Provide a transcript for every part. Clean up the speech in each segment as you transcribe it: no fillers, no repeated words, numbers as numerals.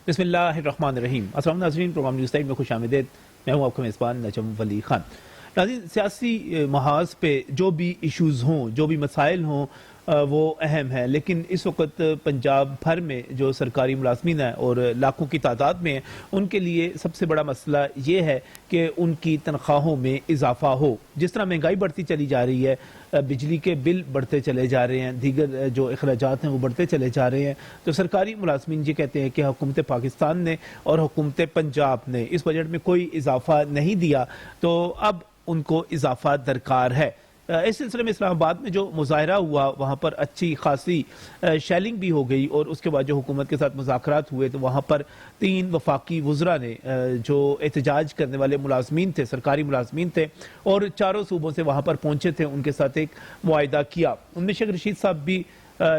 بسم اللہ الرحمن الرحیم۔ السلام ناظرین، پروگرام نیوز لائٹ میں خوش آمدید۔ میں ہوں آپ کا میزبان نجم ولی خان۔ ناظرین، سیاسی محاذ پہ جو بھی ایشوز ہوں، جو بھی مسائل ہوں، وہ اہم ہیں، لیکن اس وقت پنجاب بھر میں جو سرکاری ملازمین ہیں اور لاکھوں کی تعداد میں ہیں، ان کے لیے سب سے بڑا مسئلہ یہ ہے کہ ان کی تنخواہوں میں اضافہ ہو۔ جس طرح مہنگائی بڑھتی چلی جا رہی ہے، بجلی کے بل بڑھتے چلے جا رہے ہیں، دیگر جو اخراجات ہیں وہ بڑھتے چلے جا رہے ہیں، تو سرکاری ملازمین یہ کہتے ہیں کہ حکومت پاکستان نے اور حکومت پنجاب نے اس بجٹ میں کوئی اضافہ نہیں دیا، تو اب ان کو اضافہ درکار ہے۔ اس سلسلے میں اسلام آباد میں جو مظاہرہ ہوا، وہاں پر اچھی خاصی شیلنگ بھی ہو گئی، اور اس کے بعد جو حکومت کے ساتھ مذاکرات ہوئے تو وہاں پر 3 وفاقی وزراء نے جو احتجاج کرنے والے ملازمین تھے، سرکاری ملازمین تھے، اور چاروں صوبوں سے وہاں پر پہنچے تھے، ان کے ساتھ ایک معاہدہ کیا۔ ان میں شیخ رشید صاحب بھی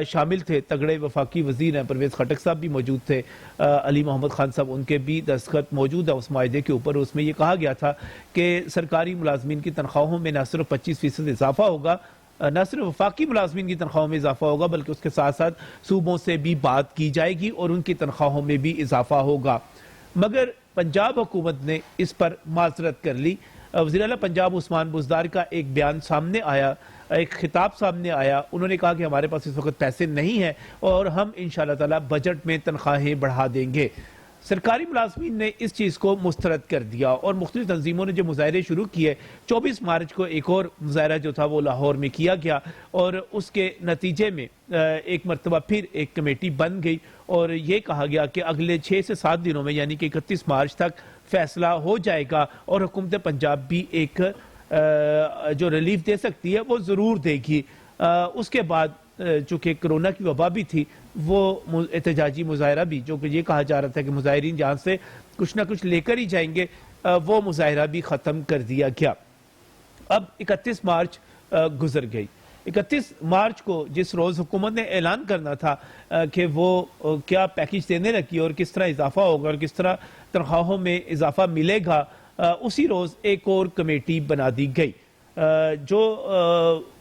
شامل تھے، تگڑے وفاقی وزیر ہیں، پرویز خٹک صاحب بھی موجود تھے، علی محمد خان صاحب، ان کے بھی دستخط موجود ہیں اس معاہدے کے اوپر۔ اس میں یہ کہا گیا تھا کہ سرکاری ملازمین کی تنخواہوں میں نہ صرف 25% اضافہ ہوگا، نہ صرف وفاقی ملازمین کی تنخواہوں میں اضافہ ہوگا، بلکہ اس کے ساتھ ساتھ صوبوں سے بھی بات کی جائے گی اور ان کی تنخواہوں میں بھی اضافہ ہوگا۔ مگر پنجاب حکومت نے اس پر معذرت کر لی۔ وزیر اعلیٰ پنجاب عثمان بزدار کا ایک بیان سامنے آیا، ایک خطاب سامنے آیا۔ انہوں نے کہا کہ ہمارے پاس اس وقت پیسے نہیں ہیں اور ہم انشاءاللہ تعالی بجٹ میں تنخواہیں بڑھا دیں گے۔ سرکاری ملازمین نے اس چیز کو مسترد کر دیا، اور مختلف تنظیموں نے جو مظاہرے شروع کیے۔ 24 مارچ کو ایک اور مظاہرہ جو تھا وہ لاہور میں کیا گیا، اور اس کے نتیجے میں ایک مرتبہ پھر ایک کمیٹی بن گئی، اور یہ کہا گیا کہ اگلے 6 سے 7 دنوں میں، یعنی کہ 31 مارچ تک فیصلہ ہو جائے گا، اور حکومت پنجاب بھی ایک جو ریلیف دے سکتی ہے وہ ضرور دے گی۔ اس کے بعد چونکہ کرونا کی وبا بھی تھی، وہ احتجاجی مظاہرہ بھی، جو کہ یہ کہا جا رہا تھا کہ مظاہرین جہاں سے کچھ نہ کچھ لے کر ہی جائیں گے، وہ مظاہرہ بھی ختم کر دیا گیا۔ اب 31 مارچ گزر گئی۔ 31 مارچ کو جس روز حکومت نے اعلان کرنا تھا کہ وہ کیا پیکیج دینے لگی اور کس طرح اضافہ ہوگا اور کس طرح تنخواہوں میں اضافہ ملے گا، اسی روز ایک اور کمیٹی بنا دی گئی۔ جو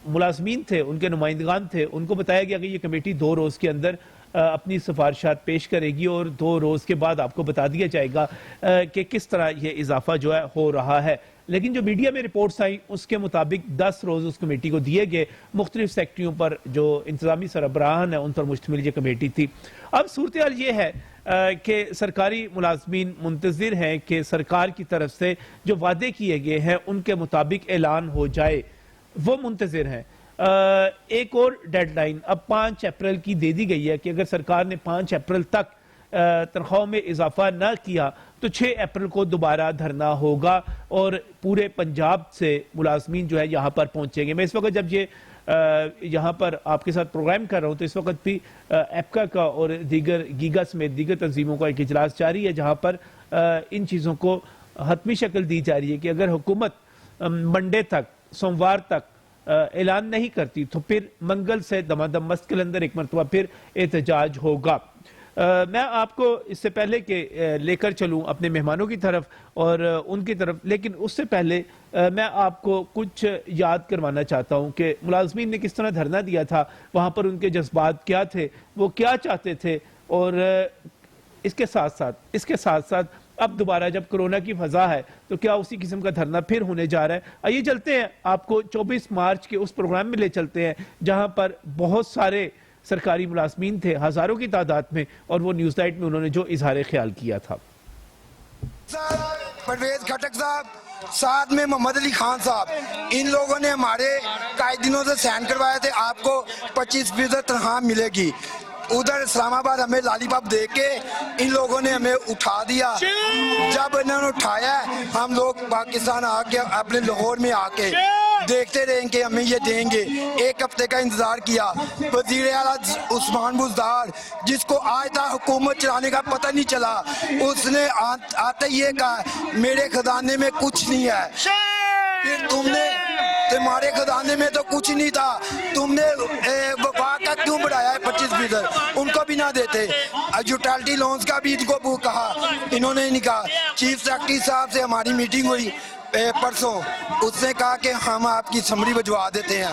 ملازمین تھے، ان کے نمائندگان تھے، ان کو بتایا گیا کہ یہ کمیٹی 2 روز کے اندر اپنی سفارشات پیش کرے گی، اور 2 روز کے بعد آپ کو بتا دیا جائے گا کہ کس طرح یہ اضافہ جو ہے ہو رہا ہے۔ لیکن جو میڈیا میں رپورٹس آئیں اس کے مطابق 10 روز اس کمیٹی کو دیے گئے۔ مختلف سیکٹریوں پر جو انتظامی سربراہان ہیں ان پر مشتمل یہ کمیٹی تھی۔ اب صورتحال یہ ہے کہ سرکاری ملازمین منتظر ہیں کہ سرکار کی طرف سے جو وعدے کیے گئے ہیں ان کے مطابق اعلان ہو جائے، وہ منتظر ہیں۔ ایک اور ڈیڈ لائن اب 5 اپریل کی دے دی گئی ہے کہ اگر سرکار نے 5 اپریل تک تنخواہوں میں اضافہ نہ کیا تو 6 اپریل کو دوبارہ دھرنا ہوگا، اور پورے پنجاب سے ملازمین جو ہے یہاں پر پہنچیں گے۔ میں اس وقت جب یہ یہاں پر آپ کے ساتھ پروگرام کر رہا ہوں تو اس وقت بھی ایپکا کا اور دیگر گیگا سمیت دیگر تنظیموں کا ایک اجلاس جاری ہے، جہاں پر ان چیزوں کو حتمی شکل دی جا رہی ہے کہ اگر حکومت منڈے تک، سوموار تک اعلان نہیں کرتی تو پھر منگل سے دمادم مسجد کے اندر ایک مرتبہ پھر احتجاج ہوگا۔ میں آپ کو اس سے پہلے کہ لے کر چلوں اپنے مہمانوں کی طرف اور ان کی طرف، لیکن اس سے پہلے میں آپ کو کچھ یاد کروانا چاہتا ہوں کہ ملازمین نے کس طرح دھرنا دیا تھا، وہاں پر ان کے جذبات کیا تھے، وہ کیا چاہتے تھے، اور اس کے ساتھ ساتھ اب دوبارہ جب کرونا کی فضا ہے تو کیا اسی قسم کا دھرنا پھر ہونے جا رہا ہے۔ آئیے چلتے ہیں، آپ کو 24 مارچ کے اس پروگرام میں لے چلتے ہیں جہاں پر بہت سارے سرکاری ملازمین تھے، ہزاروں کی تعداد میں، اور وہ نیوز لائٹ میں انہوں نے جو اظہار خیال کیا تھا۔ پرویز خٹک صاحب، ساتھ میں محمد علی خان صاحب، ان لوگوں نے ہمارے قائدینوں سے سائن کروائے تھے آپ کو 25% تنخواہ ملے گی۔ ادھر اسلام آباد ہمیں لالی پاپ دے کے ان لوگوں نے ہمیں اٹھا دیا۔ جب انہوں نے اٹھایا ہم لوگ پاکستان آ کے اپنے لاہور میں آ کے دیکھتے رہیں کہ ہمیں یہ دیں گے۔ 1 ہفتے کا انتظار کیا۔ وزیر اعلیٰ عثمان بزدار، جس کو آج تک حکومت چلانے کا پتہ نہیں چلا، اس نے آتے یہ کہا میرے خزانے میں کچھ نہیں ہے۔ پھر تمہارے خزانے میں تو کچھ نہیں تھا، تم نے وفاق کا کیوں بڑھایا ہے 25%؟ ان کو بھی نہ دیتے۔ یوٹیلٹی لونز کا بھی ان کو کہا، انہوں نے نہیں کہا۔ چیف سیکرٹری صاحب سے ہماری میٹنگ ہوئی پرسوں، اس نے کہا کہ ہم آپ کی سمری بھجوا دیتے ہیں۔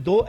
2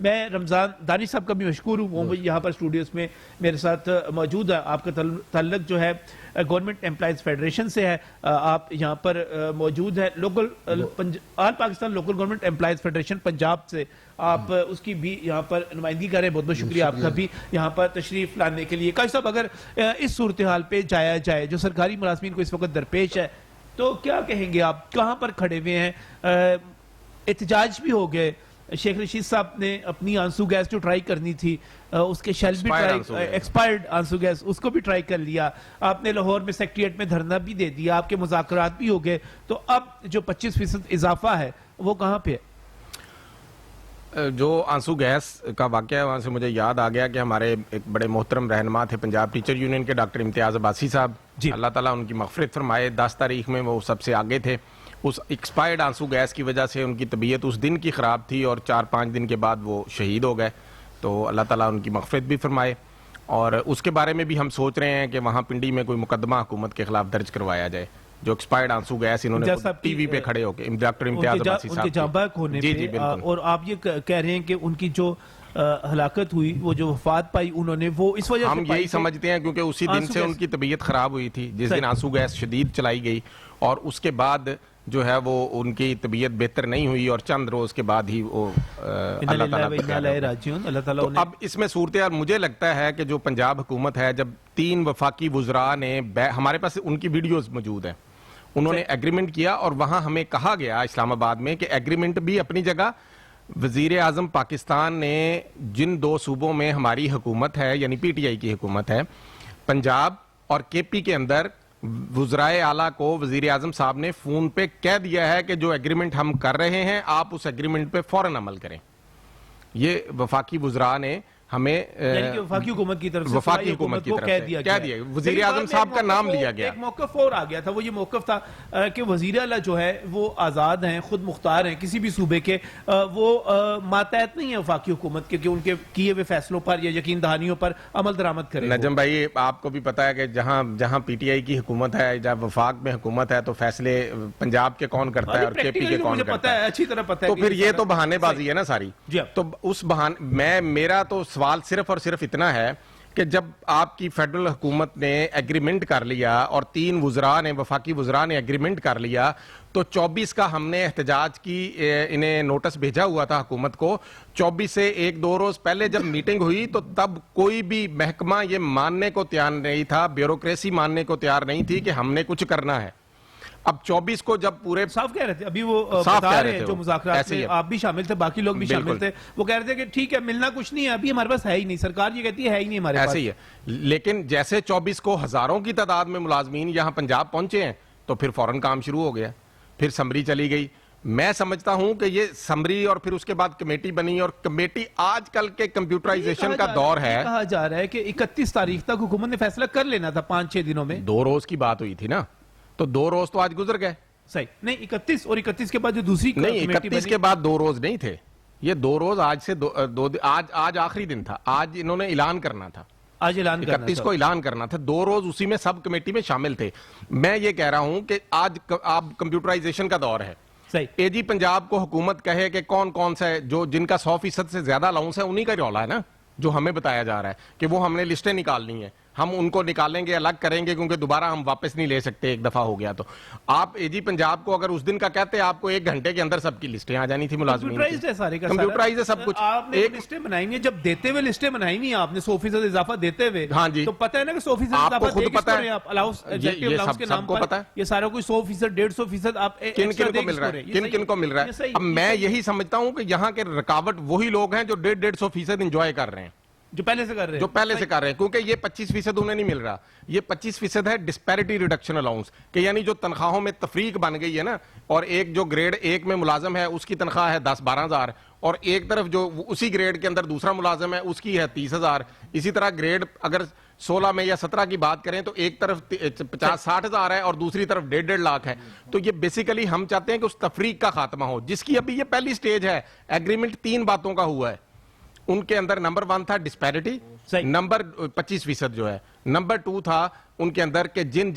میں رمضان دانش صاحب کا بھی مشکور ہوں، وہ یہاں پر اسٹوڈیوز میں میرے ساتھ موجود ہے. آپ کا تعلق جو ہے گورنمنٹ امپلائیز فیڈریشن سے ہے، آپ یہاں پر موجود ہے local all Pakistan local government employees federation Punjab سے، آپ اس کی بھی یہاں پر نمائندگی کریں. بہت بہت شکریہ آپ کا بھی یہاں پر تشریف لانے کے لیے. قاضی صاحب، اگر اس صورتحال پہ جایا جائے جو سرکاری ملازمین کو اس وقت درپیش ہے، تو کیا کہیں گے آپ؟ کہاں پر کھڑے ہوئے ہیں؟ احتجاج بھی ہو گئے، شیخ رشید صاحب نے اپنی آنسو گیس جو ٹرائی کرنی تھی اس کے شیل بھی ایکسپائرڈ آنسو گیس اس کو بھی ٹرائی کر لیا. آپ نے لاہور میں سیکریٹریٹ میں دھرنا بھی دے دیا، آپ کے مذاکرات بھی ہو گئے، تو اب جو 25% اضافہ ہے وہ کہاں پہ ہے؟ جو آنسو گیس کا واقعہ ہے وہاں سے مجھے یاد آ گیا کہ ہمارے ایک بڑے محترم رہنما تھے پنجاب ٹیچر یونین کے، ڈاکٹر امتیاز عباسی صاحب، اللہ تعالیٰ ان کی مغفرت فرمائے. 10 تاریخ میں وہ سب سے آگے تھے. اس ایکسپائرڈ آنسو گیس کی وجہ سے ان کی طبیعت اس دن کی خراب تھی اور 4-5 دن کے بعد وہ شہید ہو گئے. تو اللہ تعالیٰ ان کی مغفرت بھی فرمائے. اور اس کے بارے میں بھی ہم سوچ رہے ہیں کہ وہاں پنڈی میں کوئی مقدمہ حکومت کے خلاف درج کروایا جائے. جو ایکسپائرڈ آنسو گیس انہوں نے ٹی وی پہ کھڑے ہو کے ڈاکٹر امتیاز عباسی صاحب ان کے جاں بحق ہونے پہ، اور آپ یہ کہہ رہے ہیں کہ ان کی جو ہلاکت ہوئی، وہ جو وفات پائی انہوں نے، وہ اس وجہ سے ہم یہی سمجھتے ہیں کیونکہ اسی دن سے ان کی طبیعت خراب ہوئی تھی جس دن آنسو گیس شدید چلائی گئی، اور اس کے بعد جو ہے وہ ان کی طبیعت بہتر نہیں ہوئی اور چند روز کے بعد ہی وہ اللہ تعالیٰ. تو اب اس میں صورتحال مجھے لگتا ہے کہ جو پنجاب حکومت ہے، جب 3 وفاقی وزراء نے، ہمارے پاس ان کی ویڈیوز موجود ہیں، انہوں نے ایگریمنٹ کیا اور وہاں ہمیں کہا گیا اسلام آباد میں کہ ایگریمنٹ بھی اپنی جگہ. وزیر اعظم پاکستان نے جن 2 صوبوں میں ہماری حکومت ہے یعنی پی ٹی آئی کی حکومت ہے، پنجاب اور کے پی کے اندر وزرائے اعلیٰ کو وزیر اعظم صاحب نے فون پہ کہہ دیا ہے کہ جو ایگریمنٹ ہم کر رہے ہیں آپ اس ایگریمنٹ پہ فوراً عمل کریں. یہ وفاقی وزراء نے ہمیں وفاقی حکومت کی طرف سے وفاقی حکومت کی طرف سے کہہ دیا. وزیر اعظم صاحب کا نام لیا گیا. ایک موقف اور آ گیا تھا، وہ یہ موقف تھا کہ وزیر اعلیٰ جو ہے وہ آزاد ہیں، خود مختار ہیں کسی بھی صوبے کے، وہ ماتحت نہیں ہے وفاقی حکومت کے کہ ان کے کیے ہوئے فیصلوں پر یا یقین دہانیوں پر عمل درآمد کریں. نجم بھائی، آپ کو بھی پتا ہے کہ جہاں پی ٹی آئی کی حکومت ہے، جب وفاق میں حکومت ہے، تو فیصلے پنجاب کے کون کرتا ہے اور کے پی کے کون کرتا ہے، اچھی طرح پتہ ہے. تو پھر یہ تو بہانے بازی ہے نا ساری. تو اس بہانے میرا تو سوال صرف اور صرف اتنا ہے کہ جب آپ کی فیڈرل حکومت نے ایگریمنٹ کر لیا اور 3 وزراء نے، وفاقی وزراء نے ایگریمنٹ کر لیا، تو 24 کا ہم نے احتجاج کی انہیں نوٹس بھیجا ہوا تھا حکومت کو. 24 سے 1-2 روز پہلے جب میٹنگ ہوئی تو تب کوئی بھی محکمہ یہ ماننے کو تیار نہیں تھا، بیوروکریسی ماننے کو تیار نہیں تھی کہ ہم نے کچھ کرنا ہے. اب 24 کو جب پورے صاف کہہ رہے تھے، ابھی وہ بتا رہے ہیں جو مذاکرات میں آپ بھی شامل تھے، باقی لوگ بھی شامل تھے، وہ کہہ رہے تھے کہ ٹھیک ہے ملنا کچھ نہیں ہے، ابھی ہمارے پاس ہے ہی نہیں، سرکار یہ کہتی ہے ہی نہیں ہمارے پاس. ایسے ہی ہے. لیکن جیسے 24 کو ہزاروں کی تعداد میں ملازمین یہاں پنجاب پہنچے ہیں تو پھر فوراً کام شروع ہو گیا، پھر سمری چلی گئی. میں سمجھتا ہوں کہ یہ سمری اور پھر اس کے بعد کمیٹی بنی، اور کمیٹی آج کل کے کمپیوٹرائزیشن کا دور ہے. کہا جا رہا ہے کہ 31 تاریخ تک حکومت نے فیصلہ کر لینا تھا، 5-6 دنوں میں. 2 روز کی بات ہوئی تھی نا، تو 2 روز تو آج گزر گئے. صحیح نہیں، 31 اور 31 کے بعد جو دوسری نہیں، 31 کے بعد 2 روز نہیں تھے، یہ 2 روز آج سے آج آخری دن تھا. آج انہوں نے اعلان کرنا تھا، آج اعلان کرنا 31 کو اعلان کرنا تھا. 2 روز اسی میں سب کمیٹی میں شامل تھے. میں یہ کہہ رہا ہوں کہ آج آپ کمپیوٹرائزیشن کا دور ہے. اے جی پنجاب کو حکومت کہے کہ کون سا ہے جو جن کا 100% سے زیادہ الاؤنس ہے، انہی کا رولا ہے نا جو ہمیں بتایا جا رہا ہے کہ وہ ہم نے لسٹیں نکالنی ہیں، ہم ان کو نکالیں گے، الگ کریں گے، کیونکہ دوبارہ ہم واپس نہیں لے سکتے، ایک دفعہ ہو گیا. تو آپ اے جی پنجاب کو اگر اس دن کا کہتے آپ کو 1 گھنٹے کے اندر سب کی لسٹیں آ جانی تھی ملازمین کی. کمپیوٹرائز ہے سب کچھ. آپ نے لسٹیں بنائی ہیں، جب دیتے ہوئے لسٹیں بنائی نہیں آپ نے 100% اضافہ دیتے ہوئے، ہاں جی، تو پتہ ہے نا کہ 100% اضافہ خود پتہ ہے، یہ سب کو پتہ ہے، یہ سارا کوئی 100%، 150% آپ کن کو مل رہا ہے، کن کو مل رہا ہے. اب میں یہی سمجھتا ہوں کہ یہاں کے رکاوٹ وہی لوگ ہیں جو 150% انجوائے کر رہے ہیں، جو پہلے سے کر رہے ہیں، کیونکہ یہ 25% انہیں نہیں مل رہا. یہ 25% ہے ڈسپیرٹی ریڈکشن الاؤنس، کہ یعنی جو تنخواہوں میں تفریق بن گئی ہے نا، اور ایک جو گریڈ 1 میں ملازم ہے اس کی تنخواہ ہے 10-12 ہزار، اور ایک طرف جو اسی گریڈ کے اندر دوسرا ملازم ہے اس کی ہے 30 ہزار. اسی طرح گریڈ اگر 16 میں یا 17 کی بات کریں تو ایک طرف 50-60 ہزار ہے اور دوسری طرف 1.5 لاکھ ہے. تو یہ بیسیکلی ہم چاہتے ہیں کہ اس تفریق کا خاتمہ ہو، جس کی ابھی یہ پہلی سٹیج ہے. ایگریمنٹ 3 باتوں کا ہوا ہے. ان کے اندر نمبر 1 تھا ڈسپیرٹی، نمبر 25% جو ہے، نمبر 2 تھا ان کے اندر کہ جن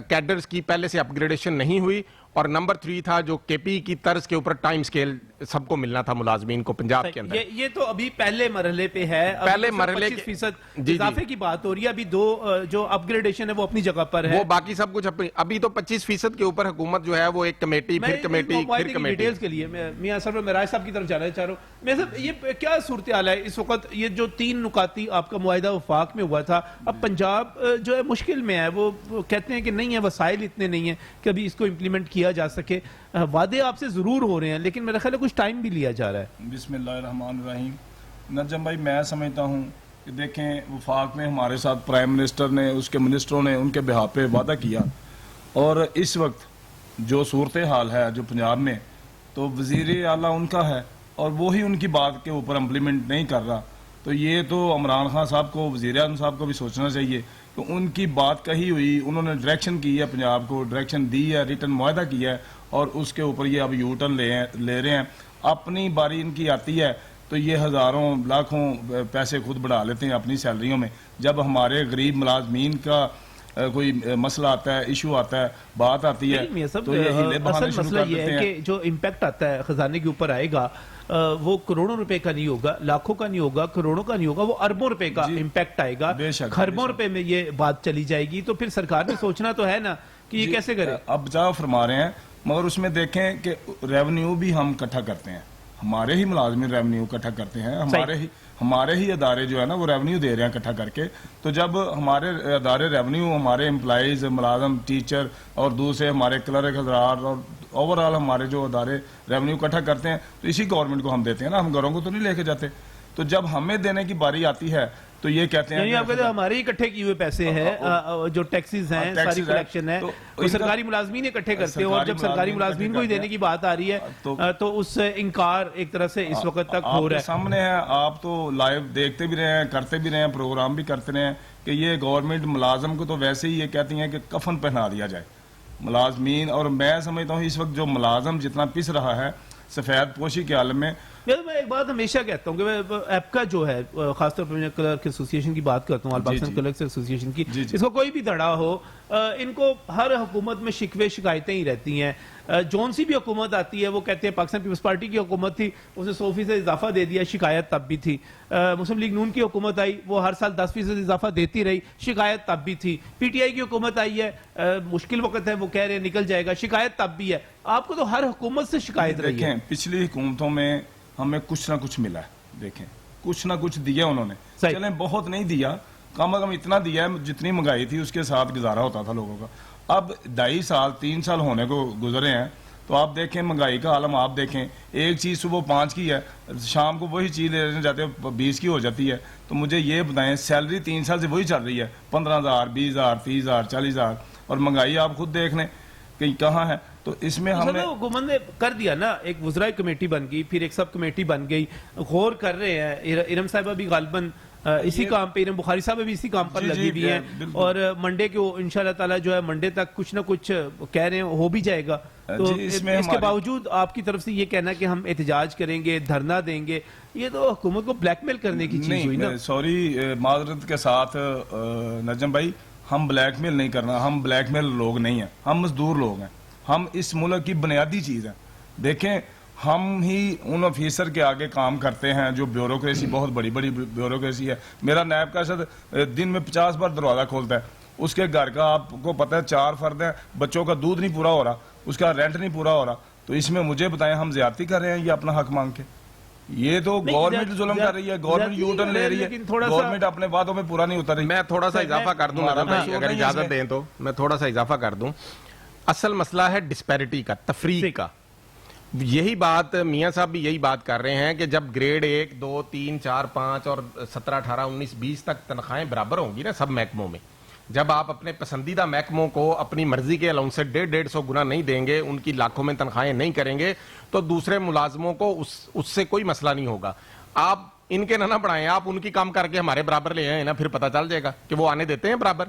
کیڈرز کی پہلے سے اپ گریڈیشن نہیں ہوئی، اور نمبر 3 تھا جو کے پی کی طرز کے اوپر ٹائم سکیل سب کو ملنا تھا ملازمین کو پنجاب کے اندر. یہ تو ابھی پہلے مرحلے پہ ہے, پہلے مرحلے 25% اضافے کی بات ہو رہی ہے, ابھی جو اپ گریڈیشن ہے وہ اپنی جگہ پر ہے, وہ باقی سب کچھ ابھی تو 25% کے اوپر حکومت جو ہے وہ ایک کمیٹی پھر کمیٹی پھر کمیٹی. ڈیٹیلز کے لیے میں میاں صاحب معراج صاحب کی طرف جانا چاہ رہا ہوں. میں صاحب یہ کیا صورتحال ہے اس وقت, یہ جو 3 نکاتی آپ کا معاہدہ وفاق میں ہوا تھا, اب پنجاب جو ہے مشکل میں ہے, وہ کہتے ہیں کہ نہیں ہے, وسائل اتنے نہیں ہیں کہ ابھی اس کو امپلیمنٹ کیا جا سکے. وعدے آپ سے ضرور ہو رہے ہیں لیکن میرا خیال ہے کچھ ٹائم بھی لیا جا رہا ہے. بسم اللہ الرحمن الرحیم. نجم بھائی میں سمجھتا ہوں کہ دیکھیں وفاق میں ہمارے ساتھ پرائم منسٹر نے, اس کے منسٹروں نے ان کے بہاف پہ وعدہ کیا, اور اس وقت جو صورتحال ہے جو پنجاب میں, تو وزیر اعلیٰ ان کا ہے اور وہی ان کی بات کے اوپر امپلیمنٹ نہیں کر رہا. تو یہ تو عمران خان صاحب کو, وزیر اعظم صاحب کو بھی سوچنا چاہیے کہ ان کی بات کہی ہوئی, انہوں نے ڈائریکشن کی ہے, پنجاب کو ڈائریکشن دی ہے, ریٹن معاہدہ کیا ہے, اور اس کے اوپر یہ اب یو ٹرن لے رہے ہیں. اپنی باری ان کی آتی ہے تو یہ ہزاروں لاکھوں پیسے خود بڑھا لیتے ہیں اپنی سیلریوں میں. جب ہمارے غریب ملازمین کا کوئی مسئلہ آتا ہے, ایشو آتا ہے, بات آتی ہے, تو یہ ہیلے بہانے شروع کر دیتے ہیں. کہ جو امپیکٹ آتا ہے خزانے کے اوپر آئے گا, وہ کروڑوں روپے کا نہیں ہوگا, لاکھوں کا نہیں ہوگا, کروڑوں کا نہیں ہوگا, وہ اربوں روپے کا امپیکٹ آئے گا, خربوں روپے میں یہ بات چلی جائے گی. تو پھر سرکار نے سوچنا تو ہے نا کہ یہ کیسے کرے. اب جا فرما رہے ہیں, مگر اس میں دیکھیں کہ ریونیو بھی ہم اکٹھا کرتے ہیں, ہمارے ہی ملازمین ریونیو اکٹھا کرتے ہیں, ہمارے ہی ادارے جو ہے نا وہ ریونیو دے رہے ہیں اکٹھا کر کے. تو جب ہمارے ادارے ریونیو, ہمارے امپلائیز, ملازم, ٹیچر اور دوسرے ہمارے کلرک حضرات اور اوور آل ہمارے جو ادارے ریونیو اکٹھا کرتے ہیں, تو اسی گورنمنٹ کو ہم دیتے ہیں نا, ہم گھروں کو تو نہیں لے کے جاتے. تو جب ہمیں دینے کی باری آتی ہے تو یہ کہتے ہیں آپ کہتے ہیں ہمارے ہی اکٹھے کیے ہوئے پیسے ہیں, جو ٹیکسز ہیں, ساری کلیکشن ہے, وہ سرکاری ملازمین اکٹھے کرتے ہیں, اور جب سرکاری ملازمین کو ہی دینے کی بات آ رہی ہے تو اس سے انکار ایک طرح سے اس وقت تک ہو رہا ہے. سامنے ہے, آپ تو لائیو دیکھتے بھی رہے ہیں, کرتے بھی رہے ہیں, پروگرام بھی کرتے رہے ہیں کہ یہ گورنمنٹ ملازم کو تو ویسے ہی یہ کہتی ہیں کہ کفن پہنا دیا جائے ملازمین. اور میں سمجھتا ہوں اس وقت جو ملازم جتنا پس رہا ہے سفید پوشی کے عالم میں. میں ایک بات ہمیشہ کہتا ہوں کہ ایپ کا جو ہے, خاص طور پر میں کلرک ایسوسیشن کی بات کرتا ہوں, آل پاکستان کلرک ایسوسیشن کی, اس کو کوئی بھی دھڑا ہو, ان کو ہر حکومت میں شکوے شکایتیں ہی رہتی ہیں. جون سی بھی حکومت آتی ہے وہ کہتے ہیں پاکستان پیپلز پارٹی کی حکومت تھی, اس نے 100% اضافہ دے دیا, شکایت تب بھی تھی. مسلم لیگ نون کی حکومت آئی, وہ ہر سال 10% اضافہ دیتی رہی, شکایت تب بھی تھی. پی ٹی آئی کی حکومت آئی ہے, مشکل وقت ہے, وہ کہہ رہے ہیں نکل جائے گا, شکایت تب بھی ہے. آپ کو تو ہر حکومت سے شکایت رہی ہے. دیکھیں پچھلی حکومتوں میں ہمیں کچھ نہ کچھ ملا ہے, دیکھیں کچھ نہ کچھ دیا انہوں نے, چلیں بہت نہیں دیا, کم از کم اتنا دیا ہے جتنی مہنگائی تھی اس کے ساتھ گزارا ہوتا تھا لوگوں کا. اب 2.5 سال 3 سال ہونے کو گزرے ہیں, تو آپ دیکھیں مہنگائی کا عالم, آپ دیکھیں ایک چیز صبح 5 کی ہے, شام کو وہی چیز لینے جاتے 20 کی ہو جاتی ہے. تو مجھے یہ بتائیں, سیلری 3 سال سے وہی چل رہی ہے, 15,000 20,000 30,000 40,000, اور مہنگائی آپ خود دیکھ لیں کہ کہاں ہے. تو اس میں ہم نے حکومت نے کر دیا نا, ایک وزراء کمیٹی بن گئی, پھر ایک سب کمیٹی بن گئی, غور کر رہے ہیں. ارم صاحبہ بھی غالباً اسی کام پہ, ارم بخاری صاحب بھی اسی کام پر لگی بھی ہیں, اور منڈے کو انشاءاللہ تعالی جو ہے منڈے تک کچھ نہ کچھ کہہ رہے ہیں, ہو بھی جائے گا. تو اس کے باوجود آپ کی طرف سے یہ کہنا کہ ہم احتجاج کریں گے, دھرنا دیں گے, یہ تو حکومت کو بلیک میل کرنے کی چیز ہوئی نا. سوری معذرت کے ساتھ نجم بھائی, ہم بلیک میل نہیں کرنا, ہم بلیک میل لوگ نہیں ہیں, ہم مزدور لوگ ہیں, ہم اس ملک کی بنیادی چیز ہے. دیکھیں ہم ہی ان آفیسر کے آگے کام کرتے ہیں جو بیوروکریسی, بہت بڑی بڑی بیوروکریسی ہے. میرا نائب قاصد دن میں 50 بار دروازہ کھولتا ہے, اس کے گھر کا آپ کو پتہ ہے 4 فرد ہیں, بچوں کا دودھ نہیں پورا ہو رہا, اس کا رینٹ نہیں پورا ہو رہا. تو اس میں مجھے بتائیں ہم زیادتی کر رہے ہیں یہ اپنا حق مانگ کے؟ یہ تو گورنمنٹ ظلم کر رہی ہے, گورنمنٹ یو ٹرن لے رہی ہے, گورنمنٹ اپنے باتوں میں پورا نہیں اتر رہی. میں تھوڑا سا اضافہ کر دوں اگر اجازت دیں تو, میں تھوڑا سا اضافہ کر دوں. اصل مسئلہ ہے ڈسپیرٹی کا, تفریق کا. یہی بات میاں صاحب بھی یہی بات کر رہے ہیں کہ جب گریڈ 1 2 3 4 5 اور 17 18 19 20 تک تنخواہیں برابر ہوں گی نا سب محکموں میں, جب آپ اپنے پسندیدہ محکموں کو اپنی مرضی کے الاؤنس سے 150 گنا نہیں دیں گے, ان کی لاکھوں میں تنخواہیں نہیں کریں گے, تو دوسرے ملازموں کو اس سے کوئی مسئلہ نہیں ہوگا. آپ ان کے نہ بڑھائیں, آپ ان کی کام کر کے ہمارے برابر لے آئیں نا, پھر پتہ چل جائے گا کہ وہ آنے دیتے ہیں برابر.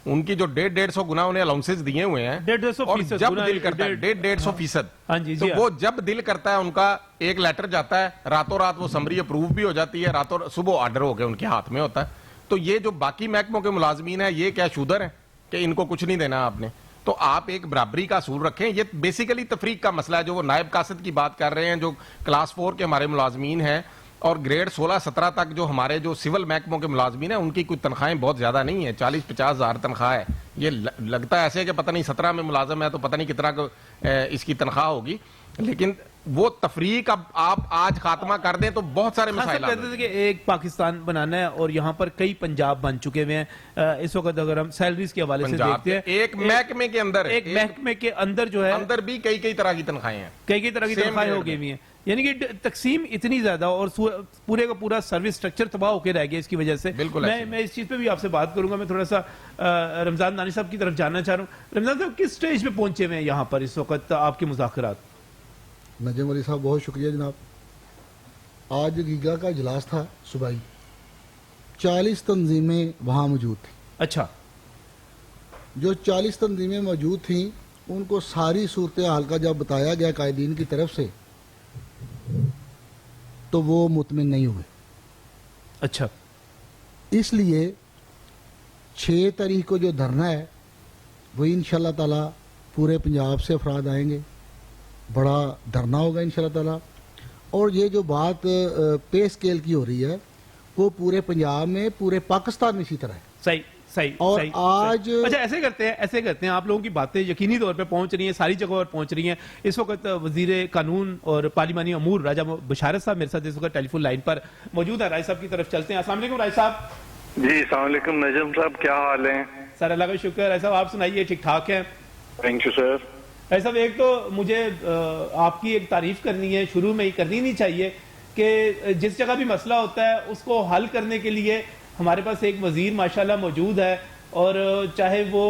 ان کی جو 150 گنا انہیں الاؤنسز دیے ہوئے ہیں, اور جب دل کرتا ہے 150%, تو وہ جب دل کرتا ہے ان کا ایک لیٹر جاتا ہے, راتوں رات وہ سمری اپروو بھی ہو جاتی ہے, راتوں صبح آرڈر ہو کے ان کے ہاتھ میں ہوتا ہے. تو یہ جو باقی محکموں کے ملازمین ہیں یہ کیا شودر ہیں کہ ان کو کچھ نہیں دینا آپ نے؟ تو آپ ایک برابری کا اصول رکھیں. یہ بیسیکلی تفریق کا مسئلہ ہے. جو وہ نائب قاصد کی بات کر رہے ہیں, جو کلاس 4 کے ہمارے ملازمین ہیں اور گریڈ 16-17 تک جو ہمارے جو سول محکموں کے ملازمین ہیں, ان کی کوئی تنخواہیں بہت زیادہ نہیں ہیں, 40-50 ہزار تنخواہ ہے. یہ لگتا ہے ایسے کہ پتہ نہیں 17 میں ملازم ہے تو پتہ نہیں کتنا اس کی تنخواہ ہوگی. لیکن وہ تفریق اب آپ آج خاتمہ کر دیں تو بہت سارے مسائل کہتے تھے کہ ایک پاکستان بنانا ہے, اور یہاں پر کئی پنجاب بن چکے ہوئے ہیں اس وقت. اگر ہم سیلریز کے حوالے سے دیکھتے ہیں, ایک محکمے کے اندر ایک محکمے کے اندر جو ہے اندر بھی کئی طرح کی تنخواہیں ہیں, کئی طرح کی تنخواہیں ہو گئی ہوئی ہیں. یعنی کہ تقسیم اتنی زیادہ اور پورے کا پورا سروس سٹرکچر تباہ ہو کے رہ گیا اس کی وجہ سے. میں اس چیز پہ بھی آپ سے بات کروں گا. میں تھوڑا سا رمضان دانی صاحب کی طرف جاننا چاہ رہا ہوں. رمضان صاحب کس سٹیج پہ پہنچے ہوئے ہیں یہاں پر اس وقت آپ کے مذاکرات؟ نجم علی صاحب بہت شکریہ جناب. آج گیگا کا اجلاس تھا صبح ہی, 40 تنظیمیں وہاں موجود تھیں. اچھا. جو 40 تنظیمیں موجود تھیں ان کو ساری صورتحال کا جب بتایا گیا قائدین کی طرف سے تو وہ مطمئن نہیں ہوئے. اچھا. اس لیے 6 تاریخ کو جو دھرنا ہے وہ انشاءاللہ تعالی پورے پنجاب سے افراد آئیں گے, بڑا دھرنا ہوگا انشاءاللہ تعالی. اور یہ جو بات پے اسکیل کی ہو رہی ہے وہ پورے پنجاب میں, پورے پاکستان میں اسی طرح ہے. صحیح. اور آج اچھا ایسے کرتے ہیں آپ لوگوں کی باتیں یقینی طور پہ پہنچ رہی ہیں, ساری جگہوں پر پہنچ رہی ہیں. اس وقت وزیر قانون اور پارلیمانی امور راجہ بشارت صاحب میرے ساتھ اس وقت ٹیلی فون لائن پر موجود ہیں. راج صاحب کی طرف چلتے ہیں. السلام علیکم راج صاحب. جی السلام علیکم نجم صاحب, کیا حال ہیں؟ سر اللہ کا شکر. راج صاحب آپ سنائیے, ٹھیک ٹھاک ہیں؟ Thank you sir. راج صاحب ایک تو مجھے آپ کی ایک تعریف کرنی ہے, شروع میں ہی کرنی نہیں چاہیے, کہ جس جگہ بھی مسئلہ ہوتا ہے اس کو حل کرنے کے لیے ہمارے پاس ایک وزیر ماشاءاللہ موجود ہے. اور چاہے وہ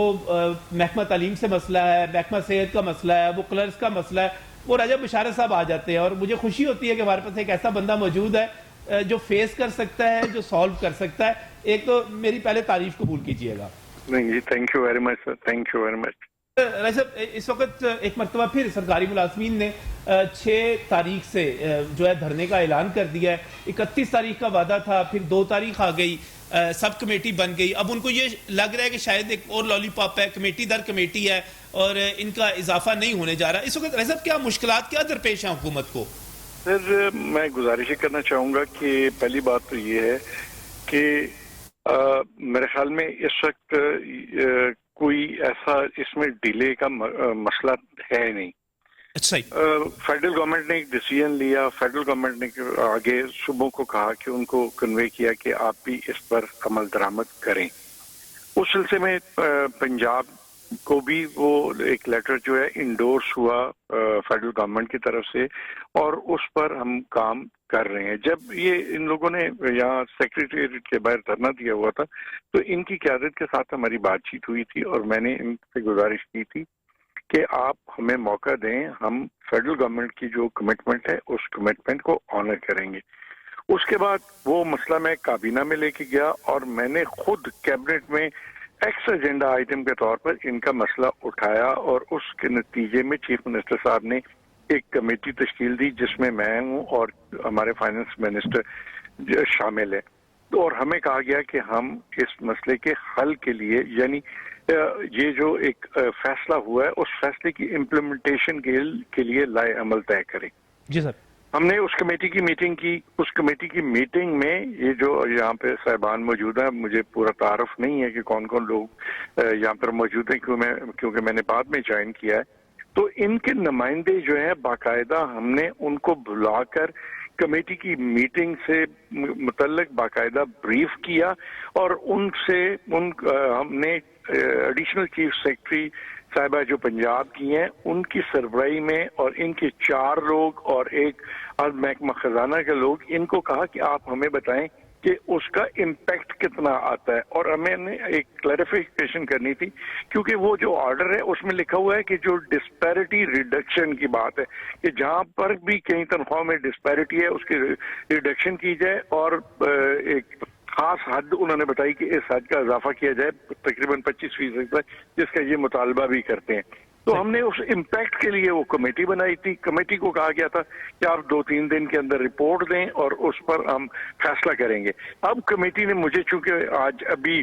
محکمہ تعلیم سے مسئلہ ہے, محکمہ صحت کا مسئلہ ہے, وہ کلرکس کا مسئلہ ہے, وہ راجہ بشارت صاحب آ جاتے ہیں. اور مجھے خوشی ہوتی ہے کہ ہمارے پاس ایک ایسا بندہ موجود ہے جو فیس کر سکتا ہے, جو سالو کر سکتا ہے. ایک تو میری پہلے تعریف قبول کیجئے گا. نہیں جی, thank you very much sir, thank you very much. Raj Sahib اس وقت ایک مرتبہ پھر سرکاری ملازمین نے 6 تاریخ سے جو ہے دھرنے کا اعلان کر دیا ہے. 31 تاریخ کا وعدہ تھا, پھر 2 تاریخ آ گئی, سب کمیٹی بن گئی. اب ان کو یہ لگ رہا ہے کہ شاید ایک اور لالی پاپ ہے, کمیٹی در کمیٹی ہے اور ان کا اضافہ نہیں ہونے جا رہا. اس وقت راج صاحب کیا مشکلات کیا درپیش ہیں حکومت کو؟ سر میں گزارش کرنا چاہوں گا کہ پہلی بات تو یہ ہے کہ میرے خیال میں اس وقت کوئی ایسا اس میں ڈیلے کا مسئلہ ہے نہیں. فیڈرل گورنمنٹ نے ایک ڈیسیژن لیا, فیڈرل گورنمنٹ نے آگے صوبوں کو کہا کہ ان کو کنوے کیا کہ آپ بھی اس پر عمل درآمد کریں. اس سلسلے میں پنجاب کو بھی وہ ایک لیٹر جو ہے انڈورس ہوا فیڈرل گورنمنٹ کی طرف سے, اور اس پر ہم کام کر رہے ہیں. جب یہ ان لوگوں نے یہاں سیکریٹریٹ کے باہر دھرنا دیا ہوا تھا تو ان کی قیادت کے ساتھ ہماری بات چیت ہوئی تھی, اور میں نے ان سے گزارش کی تھی کہ آپ ہمیں موقع دیں, ہم فیڈرل گورنمنٹ کی جو کمٹمنٹ ہے اس کمٹمنٹ کو آنر کریں گے. اس کے بعد وہ مسئلہ میں کابینہ میں لے کے گیا, اور میں نے خود کیبنٹ میں ایکس ایجنڈا آئٹم کے طور پر ان کا مسئلہ اٹھایا, اور اس کے نتیجے میں چیف منسٹر صاحب نے ایک کمیٹی تشکیل دی جس میں میں ہوں اور ہمارے فائنانس منسٹر شامل ہے. اور ہمیں کہا گیا کہ ہم اس مسئلے کے حل کے لیے, یعنی یہ جو ایک فیصلہ ہوا ہے اس فیصلے کی امپلیمنٹیشن کے لیے لائے عمل طے کریں. جی سر. ہم نے اس کمیٹی کی میٹنگ کی. اس کمیٹی کی میٹنگ میں یہ جو یہاں پہ صاحبان موجود ہیں, مجھے پورا تعارف نہیں ہے کہ کون کون لوگ یہاں پر موجود ہیں کیونکہ میں نے بعد میں جوائن کیا ہے, تو ان کے نمائندے جو ہیں باقاعدہ ہم نے ان کو بلا کر کمیٹی کی میٹنگ سے متعلق باقاعدہ بریف کیا, اور ان سے ہم نے ایڈیشنل چیف سیکرٹری صاحبہ جو پنجاب کی ہیں ان کی سربراہی میں, اور ان کے 4 لوگ اور ایک محکمہ خزانہ کے لوگ, ان کو کہا کہ آپ ہمیں بتائیں کہ اس کا امپیکٹ کتنا آتا ہے. اور ہمیں نے ایک کلیریفیکیشن کرنی تھی کیونکہ وہ جو آرڈر ہے اس میں لکھا ہوا ہے کہ جو ڈسپیرٹی ریڈکشن کی بات ہے کہ جہاں پر بھی کہیں تنخواہ میں ڈسپیرٹی ہے اس کی ریڈکشن کی جائے, اور ایک خاص حد انہوں نے بتائی کہ اس حد کا اضافہ کیا جائے تقریباً 25% تک, جس کا یہ مطالبہ بھی کرتے ہیں. تو ہم نے اس امپیکٹ کے لیے وہ کمیٹی بنائی تھی. کمیٹی کو کہا گیا تھا کہ آپ 2-3 دن کے اندر رپورٹ دیں اور اس پر ہم فیصلہ کریں گے. اب کمیٹی نے مجھے, چونکہ آج ابھی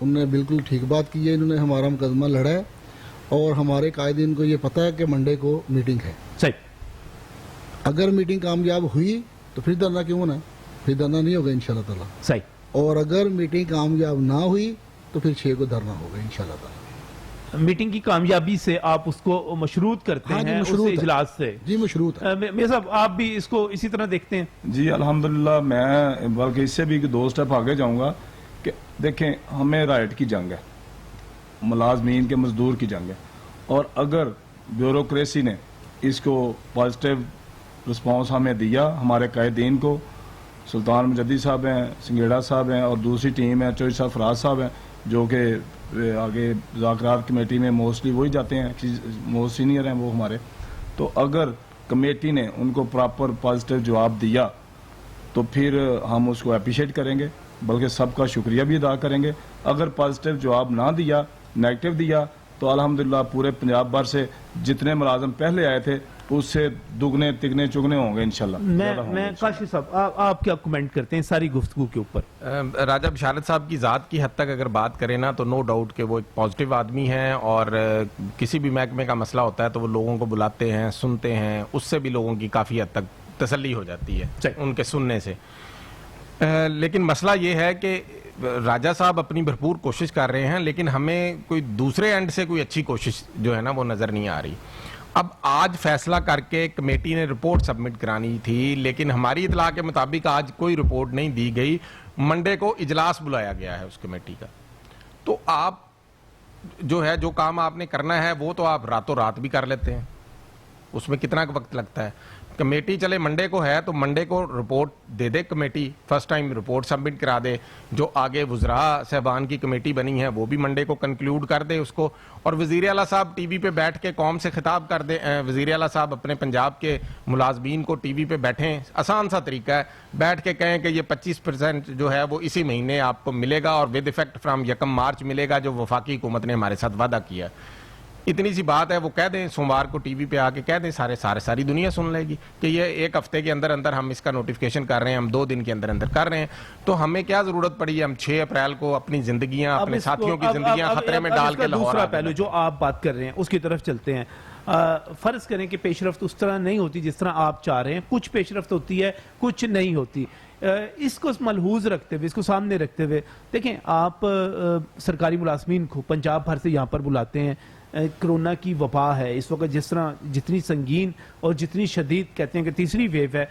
انہوں نے بالکل ٹھیک بات کی ہے. انہوں نے ہمارا مقدمہ لڑا ہے اور ہمارے قائدین کو یہ پتہ ہے کہ منڈے کو میٹنگ ہے. صحیح. اگر میٹنگ کامیاب ہوئی تو پھر دھرنا کیوں ہونا ہے, پھر دھرنا نہیں ہوگا انشاءاللہ تعالیٰ. صحیح. اور اگر میٹنگ کامیاب نہ ہوئی تو پھر 6 کو دھرنا ہوگا انشاءاللہ تعالیٰ. میٹنگ کی کامیابی سے آپ اس کو مشروط کرتے ہیں اس اجلاس سے؟ جی مشروط ہے. میاں صاحب آپ بھی اس کو اسی طرح دیکھتے ہیں؟ جی الحمدللہ, میں بلکہ اس سے بھی 2 سٹیپ آگے جاؤں گا کہ دیکھیں ہمیں رائٹ کی جنگ ہے, ملازمین کے مزدور کی جنگ ہے, اور اگر بیوروکریسی نے اس کو پازیٹیو رسپانس ہمیں دیا, ہمارے قائدین کو, سلطان مجدی صاحب ہیں, سنگیڑا صاحب ہیں, اور دوسری ٹیم ہے چوہدری صاحب فراز صاحب ہیں جو کہ آگے مذاکرات کمیٹی میں موسٹلی وہی جاتے ہیں, موسٹ سینئر ہیں وہ ہمارے. تو اگر کمیٹی نے ان کو پراپر پازیٹیو جواب دیا تو پھر ہم اس کو اپریشیٹ کریں گے, بلکہ سب کا شکریہ بھی ادا کریں گے. اگر پازیٹیو جواب نہ دیا, نیگیٹو دیا, تو الحمدللہ پورے پنجاب بھر سے جتنے ملازم پہلے آئے تھے اس سے دگنے تگنے چگنے ہوں گے انشاءاللہ. میں کاشف صاحب آپ کیا کمنٹ کرتے ہیں ساری گفتگو کے اوپر؟ راجہ بشارت صاحب کی ذات کی حد تک اگر بات کریں نا تو نو ڈاؤٹ کہ وہ ایک پازیٹیو آدمی ہیں, اور کسی بھی محکمے کا مسئلہ ہوتا ہے تو وہ لوگوں کو بلاتے ہیں, سنتے ہیں, اس سے بھی لوگوں کی کافی حد تک تسلی ہو جاتی ہے ان کے سننے سے. لیکن مسئلہ یہ ہے کہ راجہ صاحب اپنی بھرپور کوشش کر رہے ہیں, لیکن ہمیں کوئی دوسرے اینڈ سے کوئی اچھی کوشش جو ہے نا وہ نظر نہیں آ رہی. اب آج فیصلہ کر کے کمیٹی نے رپورٹ سبمٹ کرانی تھی, لیکن ہماری اطلاع کے مطابق آج کوئی رپورٹ نہیں دی گئی. منڈے کو اجلاس بلایا گیا ہے اس کمیٹی کا. تو آپ جو ہے جو کام آپ نے کرنا ہے وہ تو آپ راتوں رات بھی کر لیتے ہیں, اس میں کتنا وقت لگتا ہے. کمیٹی چلے منڈے کو ہے تو منڈے کو رپورٹ دے دے committee, first time report submit کرا دے. جو آگے وزراء صاحبان کی کمیٹی بنی ہے وہ بھی منڈے کو کنکلوڈ کر دے اس کو, اور وزیر اعلیٰ صاحب ٹی وی پہ بیٹھ کے قوم سے خطاب کر دیں. وزیر اعلیٰ صاحب اپنے پنجاب کے ملازمین کو ٹی وی پہ بیٹھیں, آسان سا طریقہ ہے, بیٹھ کے کہیں کہ یہ 25% جو ہے وہ اسی مہینے آپ کو ملے گا اور ود افیکٹ فرام 1 مارچ ملے گا, جو وفاقی حکومت نے ہمارے ساتھ وعدہ کیا. اتنی سی بات ہے, وہ کہہ دیں سوموار کو ٹی وی پہ آ کے کہہ دیں, ساری دنیا سن لے گی کہ یہ 1 ہفتے کے اندر اندر ہم اس کا نوٹیفیکیشن کر رہے ہیں, ہم 2 دن کے اندر اندر کر رہے ہیں. تو ہمیں کیا ضرورت پڑی ہے ہم 6 اپریل کو اپنی زندگیاں, اپنے ساتھیوں کی زندگیاں خطرے میں ڈال کے لاہور. دوسرا پہلو جو آپ بات کر رہے ہیں اس کی طرف چلتے ہیں. فرض کریں کہ پیش رفت اس طرح نہیں ہوتی جس طرح آپ چاہ رہے ہیں, کچھ پیش رفت ہوتی ہے کچھ نہیں ہوتی. اس کو ملحوظ رکھتے ہوئے, اس کو سامنے رکھتے ہوئے, دیکھیں آپ سرکاری ملازمین کو پنجاب بھر سے یہاں پر بلاتے ہیں. کرونا کی وبا ہے اس وقت, جس طرح جتنی سنگین اور جتنی شدید کہتے ہیں کہ تیسری ویو ہے,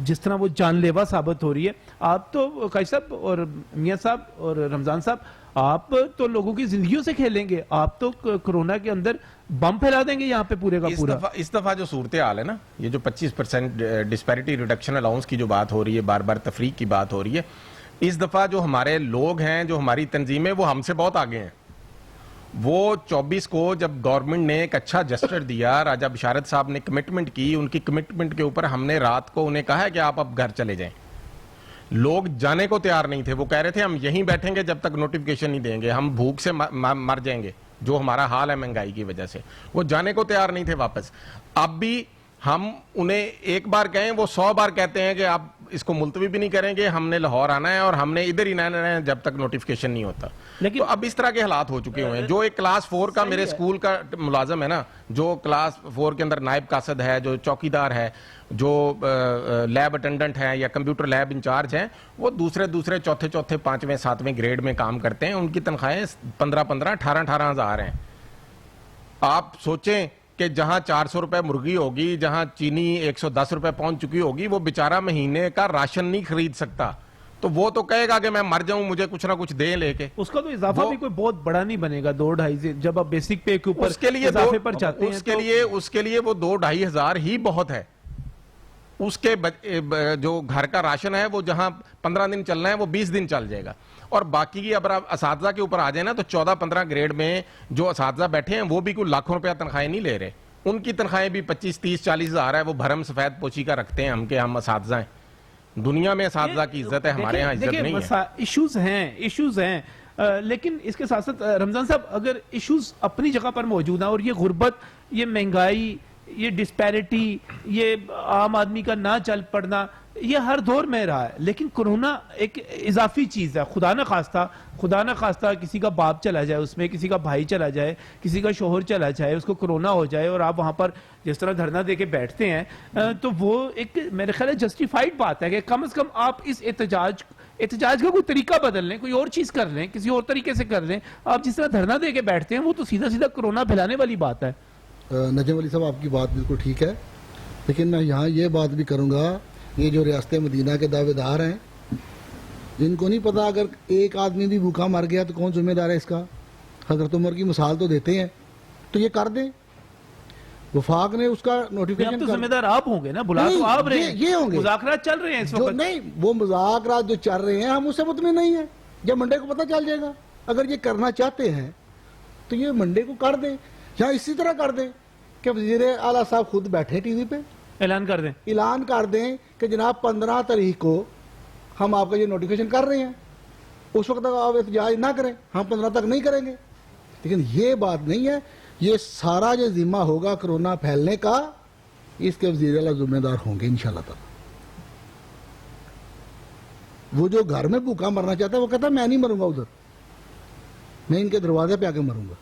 جس طرح وہ جان لیوا ثابت ہو رہی ہے. آپ تو قائد صاحب اور میاں صاحب اور رمضان صاحب, آپ تو لوگوں کی زندگیوں سے کھیلیں گے, آپ تو کرونا کے اندر بم پھیلا دیں گے یہاں پہ پورے کا پورا. اس دفعہ جو صورتحال ہے نا, یہ جو 25% ڈسپیرٹی ریڈکشن الاؤنس کی جو بات ہو رہی ہے, بار بار تفریق کی بات ہو رہی ہے, اس دفعہ جو ہمارے لوگ ہیں, جو ہماری تنظیمیں, وہ ہم سے بہت آگے ہیں. وہ 24 کو جب گورنمنٹ نے ایک اچھا جسٹر دیا, راجہ بشارت صاحب نے کمٹمنٹ کی, ان کی کمٹمنٹ کے اوپر ہم نے رات کو انہیں کہا ہے کہ آپ اب گھر چلے جائیں. لوگ جانے کو تیار نہیں تھے, وہ کہہ رہے تھے ہم یہیں بیٹھیں گے جب تک نوٹیفیکیشن نہیں دیں گے, ہم بھوک سے مر جائیں گے, جو ہمارا حال ہے مہنگائی کی وجہ سے. وہ جانے کو تیار نہیں تھے واپس. اب بھی ہم انہیں ایک بار کہیں وہ 100 بار کہتے ہیں کہ آپ اس کو ملتوی بھی نہیں کریں گے, ہم نے لاہور آنا ہے اور ہم نے ادھر ہی رہنا ہے جب تک نوٹیفیکیشن نہیں ہوتا. تو اب اس طرح کے حالات ہو چکے ہوئے ہیں. جو ایک کلاس 4 کا میرے اسکول کا ملازم ہے نا, جو کلاس 4 کے اندر نائب قاصد ہے, جو چوکیدار ہے, جو لیب اٹینڈنٹ ہے یا کمپیوٹر لیب انچارج ہیں, وہ دوسرے چوتھے 5ویں 7ویں گریڈ میں کام کرتے ہیں. ان کی تنخواہیں 15 18 ہزار ہیں. آپ سوچیں کہ جہاں 400 روپے مرغی ہوگی, جہاں چینی 110 روپے پہنچ چکی ہوگی, وہ بیچارہ مہینے کا راشن نہیں خرید سکتا. تو وہ تو کہے گا کہ میں مر جاؤں, مجھے کچھ نہ کچھ دیں لے کے. اس کا تو اضافہ بھی کوئی بہت بڑا نہیں بنے گا, 2-2.5 سے جب آپ بیسک پے کے اوپر اضافے پر چاہتے ہیں. اس کے لیے وہ 2-2.5 ہزار ہی بہت ہے. اس کے جو گھر کا راشن ہے وہ جہاں 15 دن چلنا ہے وہ 20 دن چل جائے گا. اور باقی کی اگر آپ اساتذہ کے اوپر آ جائیں نا, تو 14-15 گریڈ میں جو اساتذہ بیٹھے ہیں وہ بھی کوئی لاکھوں روپیہ تنخواہیں نہیں لے رہے. ان کی تنخواہیں بھی 25-30-40 ہزار ہے. وہ بھرم سفید پوشی کا رکھتے ہیں ہم کہ ہم اساتذہ ہیں. دنیا میں اساتذہ کی عزت ہے, ہمارے ہاں عزت نہیں ہے. ایشوز ہیں لیکن اس کے ساتھ ساتھ رمضان صاحب, اگر ایشوز اپنی جگہ پر موجود ہیں, اور یہ غربت, یہ مہنگائی, یہ ڈسپیرٹی, یہ عام آدمی کا نہ چل پڑنا, یہ ہر دور میں رہا ہے، لیکن کرونا ایک اضافی چیز ہے. خدا نہ خواستہ کسی کا باپ چلا جائے اس میں، کسی کا بھائی چلا جائے، کسی کا شوہر چلا جائے، اس کو کرونا ہو جائے اور آپ وہاں پر جس طرح دھرنا دے کے بیٹھتے ہیں، تو وہ ایک میرے خیال ہے جسٹیفائیڈ بات ہے کہ کم از کم آپ اس احتجاج کا کوئی طریقہ بدل لیں، کوئی اور چیز کر لیں، کسی اور طریقے سے کر لیں. آپ جس طرح دھرنا دے کے بیٹھتے ہیں وہ تو سیدھا کرونا پھیلانے والی بات ہے. نجم علی صاحب آپ کی بات بالکل ٹھیک ہے، لیکن میں یہاں یہ بات بھی کروں گا، یہ جو ریاست مدینہ کے دعوے دار ہیں جن کو نہیں پتا اگر ایک آدمی بھی بھوکا مر گیا تو کون ذمہ دار ہے اس کا. حضرت عمر کی مثال تو دیتے ہیں، تو یہ کر دیں. وفاق نے اس کا نوٹیفیکیشن تو ذمہ دار آپ ہوں گے نا، بلا تو آپ رہے ہیں، یہ ہوں گے. مذاکرات چل رہے ہیں اس وقت. نہیں، وہ مذاکرات جو چل رہے ہیں ہم اس سے مطمئن نہیں ہیں. جب منڈے کو پتہ چل جائے گا، اگر یہ کرنا چاہتے ہیں تو یہ منڈے کو کر دیں، یا اسی طرح کر دیں کہ وزیر اعلیٰ صاحب خود بیٹھے ٹی وی پہ اعلان کر دیں کہ جناب 15 تاریخ کو ہم آپ کا یہ نوٹیفیکیشن کر رہے ہیں، اس وقت تک آپ احتجاج نہ کریں، ہم 15 تک نہیں کریں گے. لیکن یہ بات نہیں ہے، یہ سارا جو ذمہ ہوگا کرونا پھیلنے کا اس کے وزیر اعلیٰ ذمہ دار ہوں گے انشاءاللہ تعالی. وہ جو گھر میں بھوکا مرنا چاہتا ہے وہ کہتا ہے میں نہیں مروں گا ادھر، میں ان کے دروازے پہ آ کے مروں گا.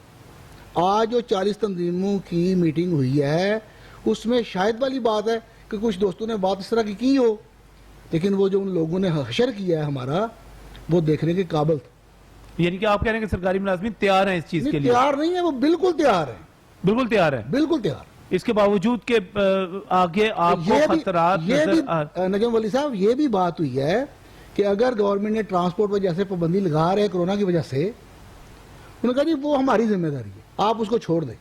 آج جو 40 تنظیموں کی میٹنگ ہوئی ہے اس میں شاید والی بات ہے کہ کچھ دوستوں نے بات اس طرح کی ہو، لیکن وہ جو ان لوگوں نے حشر کیا ہے ہمارا، وہ دیکھنے کے قابل تھا. یعنی کہ آپ کہہ رہے ہیں کہ سرکاری ملازمین تیار ہیں اس چیز کے لیے؟ تیار نہیں ہے، وہ بالکل تیار ہیں. بالکل تیار. اس کے باوجود کہ آگے آپ کو خطرات نجم ولی صاحب یہ بھی بات ہوئی ہے کہ اگر گورنمنٹ نے ٹرانسپورٹ پر جیسے پابندی لگا رہے ہیں کرونا کی وجہ سے، انہوں نے کہا جی وہ ہماری ذمہ داری ہے، آپ اس کو چھوڑ دیں.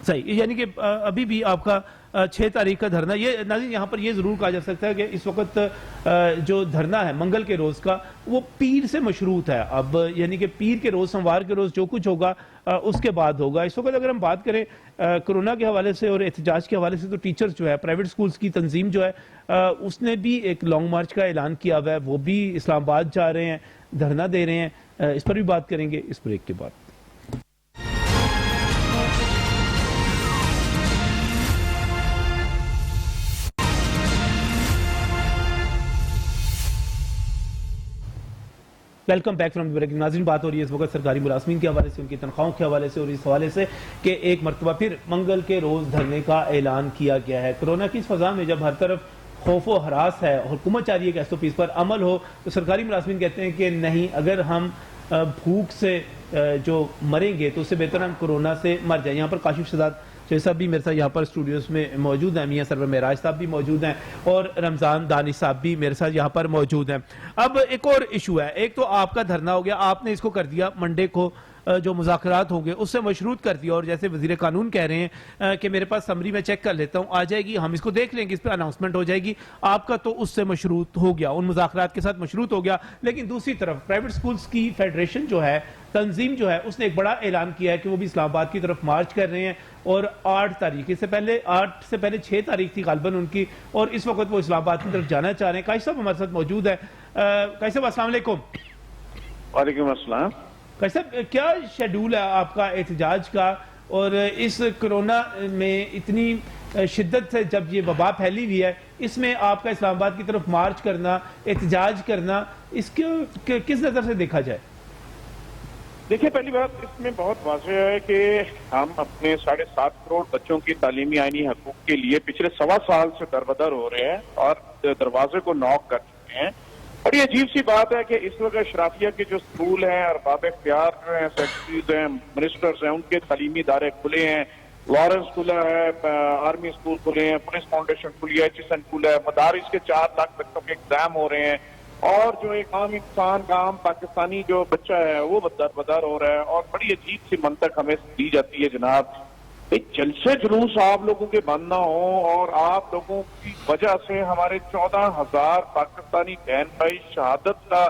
صحیح. یعنی کہ ابھی بھی آپ کا 6 تاریخ کا دھرنا، یہ ناظرین یہاں پر یہ ضرور کہا جا سکتا ہے کہ اس وقت جو دھرنا ہے منگل کے روز کا وہ پیر سے مشروط ہے. اب یعنی کہ پیر کے روز، سوموار کے روز جو کچھ ہوگا اس کے بعد ہوگا. اس وقت اگر ہم بات کریں کرونا کے حوالے سے اور احتجاج کے حوالے سے، تو ٹیچرز جو ہے، پرائیویٹ سکولز کی تنظیم جو ہے، اس نے بھی ایک لانگ مارچ کا اعلان کیا ہوا ہے. وہ بھی اسلام آباد جا رہے ہیں، دھرنا دے رہے ہیں. اس پر بھی بات کریں گے اس بریک کے بعد. Welcome back from break. ناظرین بات ہو رہی ہے اس وقت سرکاری ملازمین کے حوالے سے، ان کی تنخواہوں کے حوالے سے، اور اس حوالے سے کہ ایک مرتبہ پھر منگل کے روز دھرنے کا اعلان کیا گیا ہے. کرونا کی اس فضا میں جب ہر طرف خوف و ہراس ہے، حکومت چاہ رہی ہے کہ SOPs پر عمل ہو، تو سرکاری ملازمین کہتے ہیں کہ نہیں، اگر ہم بھوک سے جو مریں گے تو اس سے بہتر ہم کرونا سے مر جائیں. یہاں پر کاشف شہزاد شیخ صاحب بھی میرے ساتھ یہاں پر اسٹوڈیوز میں موجود ہیں، میاں سرور معراج صاحب بھی موجود ہیں، اور رمضان دانش صاحب بھی میرے ساتھ یہاں پر موجود ہیں. اب ایک اور ایشو ہے، ایک تو آپ کا دھرنا ہو گیا، آپ نے اس کو کر دیا منڈے کو جو مذاکرات ہوں گے اس سے مشروط کر دیا، اور جیسے وزیر قانون کہہ رہے ہیں کہ میرے پاس سمری میں چیک کر لیتا ہوں، آ جائے گی، ہم اس کو دیکھ لیں گے، اس پہ اناؤنسمنٹ ہو جائے گی. آپ کا تو اس سے مشروط ہو گیا، ان مذاکرات کے ساتھ مشروط ہو گیا. لیکن دوسری طرف پرائیویٹ سکولز کی فیڈریشن جو ہے، تنظیم جو ہے، اس نے ایک بڑا اعلان کیا ہے کہ وہ بھی اسلام آباد کی طرف مارچ کر رہے ہیں. اور 8 تاریخ، اس سے پہلے 8 سے پہلے 6 تاریخ تھی غالباً ان کی، اور اس وقت وہ اسلام آباد کی طرف جانا چاہ رہے ہیں. قائد صاحب ہمارے ساتھ موجود ہے. قائد صاحب السلام علیکم. وعلیکم السلام. قائد صاحب کیا شیڈول ہے آپ کا احتجاج کا، اور اس کرونا میں اتنی شدت سے جب یہ وبا پھیلی ہوئی ہے، اس میں آپ کا اسلام آباد کی طرف مارچ کرنا، احتجاج کرنا، اس کو کس نظر سے دیکھا جائے؟ دیکھیں، پہلی بات اس میں بہت واضح ہے کہ ہم اپنے 7.5 کروڑ بچوں کی تعلیمی آئینی حقوق کے لیے پچھلے 1.25 سال سے دربدر ہو رہے ہیں اور دروازے کو نوک کر چکے ہیں. اور یہ عجیب سی بات ہے کہ اس وقت اشرافیہ کے جو اسکول ہیں، ارباب اختیار ہیں، سیکرٹریز ہیں، منسٹرز ہیں، ان کے تعلیمی ادارے کھلے ہیں. لارنس کھلا ہے، آرمی اسکول کھلے ہیں، پولیس فاؤنڈیشن کھلی ہے، HSN کھلا ہے، مدارس کے 4 لاکھ بچوں کے ایگزام ہو رہے ہیں. اور جو ایک عام انسان کا، عام پاکستانی جو بچہ ہے وہ بدر ہو رہا ہے. اور بڑی عجیب سی منطق ہمیں دی جاتی ہے جناب، جلسے جلوس آپ لوگوں کے بند نہ ہوں، اور آپ لوگوں کی وجہ سے ہمارے 14,000 پاکستانی بہن بھائی شہادت کا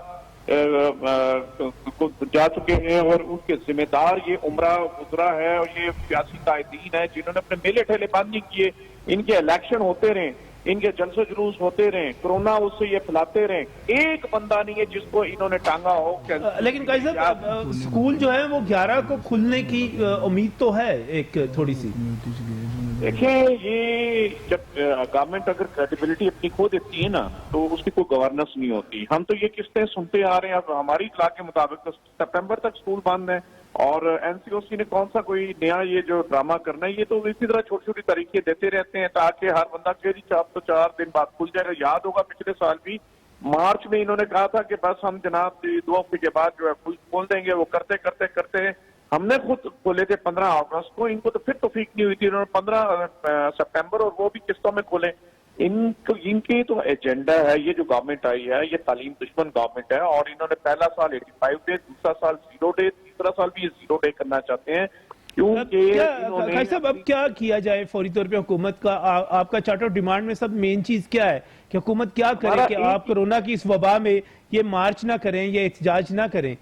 جا چکے ہیں، اور ان کے ذمہ دار یہ عمرہ گزرا ہے، اور یہ سیاسی قائدین ہیں جنہوں نے اپنے میلے ٹھیلے بند نہیں کیے. ان کے الیکشن ہوتے رہیں، ان کے جلسے جلوس ہوتے رہیں، کرونا اس سے یہ پھیلاتے رہیں، ایک بندہ نہیں ہے جس کو انہوں نے ٹانگا ہو. لیکن قائد صاحب اسکول جو ہے وہ 11 کو کھلنے کی امید تو ہے ایک تھوڑی سی. دیکھیں یہ جب گورنمنٹ اگر کریڈیبلٹی اپنی کھو دیتی ہے نا تو اس کی کوئی گورننس نہیں ہوتی. ہم تو یہ قسطیں سنتے آ رہے ہیں. اب ہماری اطلاع کے مطابق تو سپٹمبر تک اسکول بند ہیں اور این سی او سی نے کون سا کوئی نیا یہ جو ڈرامہ کرنا ہے. یہ تو اسی طرح چھوٹی چھوٹی طریقے دیتے رہتے ہیں تاکہ ہر بندہ کہ جی آپ تو 4 دن بعد کھل جائے گا. یاد ہوگا پچھلے سال بھی مارچ میں انہوں نے کہا تھا کہ بس ہم جناب 2 ہفتے کے بعد جو ہے کھول دیں گے. وہ کرتے کرتے کرتے ہم نے خود کھولے تھے 15 اگست کو. ان کو تو پھر توفیق نہیں ہوئی تھی. انہوں نے 15 سپٹمبر اور وہ بھی قسطوں میں کھولے. ان کی تو ایجنڈا ہے. یہ جو گورنمنٹ آئی ہے یہ تعلیم دشمن گورنمنٹ ہے اور انہوں نے پہلا سال 85 ڈیز, دوسرا سال 0 ڈیز, تیسرا سال بھی یہ 0 ڈے کرنا چاہتے ہیں. خیر صاحب اب کیا کیا جائے فوری طور پہ حکومت کا؟ آپ کا چارٹ آف ڈیمانڈ میں سب مین چیز کیا ہے کہ حکومت کیا کرے کہ آپ کورونا کی اس وبا میں یہ مارچ نہ کریں, یہ احتجاج نہ کریں؟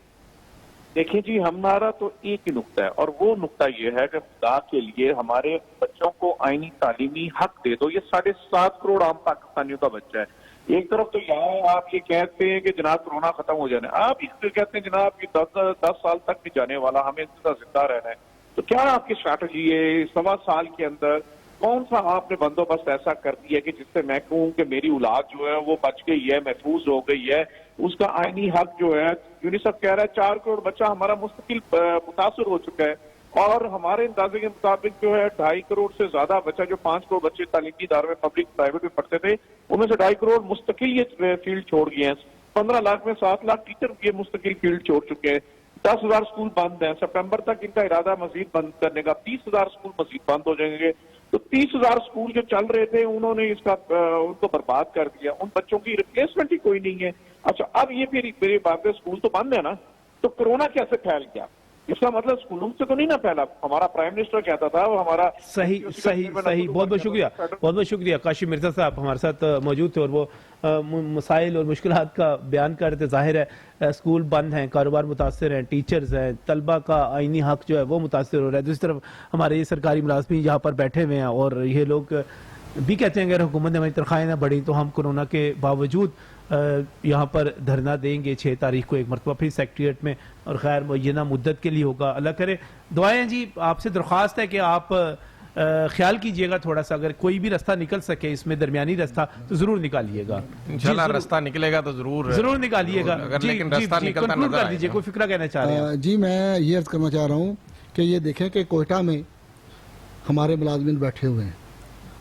دیکھیں جی ہمارا تو ایک ہی نقطہ ہے اور وہ نقطہ یہ ہے کہ خدا کے لیے ہمارے بچوں کو آئینی تعلیمی حق دے دو. یہ 7.5 کروڑ عام پاکستانیوں کا بچہ ہے. ایک طرف تو یہاں آپ یہ کہتے ہیں کہ جناب کورونا ختم ہو جانا ہے, آپ اس پہ کہتے ہیں جناب یہ 10 سال تک بھی جانے والا, ہمیں اس کا زندہ رہنا ہے. تو کیا آپ کی اسٹریٹجی ہے 1.25 سال کے اندر کون سا آپ نے بندوبست ایسا کر دیا کہ جس سے میں کہوں کہ میری اولاد جو ہے وہ بچ گئی ہے, محفوظ ہو گئی ہے, اس کا آئینی حق جو ہے یونیسیف کہہ رہا ہے 4 کروڑ بچہ ہمارا مستقل متاثر ہو چکا ہے اور ہمارے اندازے کے مطابق جو ہے 2.5 کروڑ سے زیادہ بچہ, جو 5 کروڑ بچے تعلیمی اداروں میں پبلک پرائیویٹ میں پڑھتے تھے ان میں سے 2.5 کروڑ مستقل یہ فیلڈ چھوڑ گئے ہیں. 15 لاکھ میں 7 لاکھ ٹیچر یہ مستقل فیلڈ چھوڑ چکے ہیں. 10,000 اسکول بند ہیں. سپٹمبر تک ان کا ارادہ مزید بند کرنے کا. 30,000 اسکول مزید بند ہو جائیں گے. تو 30,000 اسکول جو چل رہے تھے انہوں نے اس کا ان کو برباد کر دیا. ان بچوں کی ریپلیسمنٹ ہی کوئی نہیں ہے. اچھا اب یہ پھر میری بات ہے اسکول تو بند ہے نا, تو کورونا کیسے پھیل گیا؟ اس کا مطلب اسکولوں سے تو نہیں نہ پھیلا. ہمارا پرائم منسٹر کہتا تھا وہ ہمارا صحیح. بہت بہت شکریہ, بہت بہت شکریہ. کاشف مرزا صاحب ہمارے ساتھ موجود تھے اور وہ مسائل اور مشکلات کا بیان کر رہے تھے. ظاہر ہے اسکول بند ہیں, کاروبار متاثر ہیں, ٹیچرز ہیں, طلبہ کا آئینی حق جو ہے وہ متاثر ہو رہا ہے. دوسری طرف ہمارے یہ سرکاری ملازمین یہاں پر بیٹھے ہوئے ہیں اور یہ لوگ بھی کہتے ہیں اگر حکومت نے ہماری تنخواہیں نہ بڑھی تو ہم کورونا کے باوجود یہاں پر دھرنا دیں گے 6 تاریخ کو ایک مرتبہ پھر سیکٹریٹ میں, اور خیر معینہ مدت کے لیے ہوگا. اللہ کرے. دعائیں جی. آپ سے درخواست ہے کہ آپ خیال کیجئے گا تھوڑا سا, اگر کوئی بھی راستہ نکل سکے اس میں درمیانی راستہ تو ضرور نکالیے گا. انشاءاللہ راستہ نکلے گا تو ضرور نکالیے گا. لیکن راستہ نکلتا نظر آئے گا. کوئی فکرہ کہنا چاہ رہے ہیں؟ جی میں یہ عرض کرنا چاہ رہا ہوں کہ یہ دیکھیں کہ کوئٹہ میں ہمارے ملازمین بیٹھے ہوئے ہیں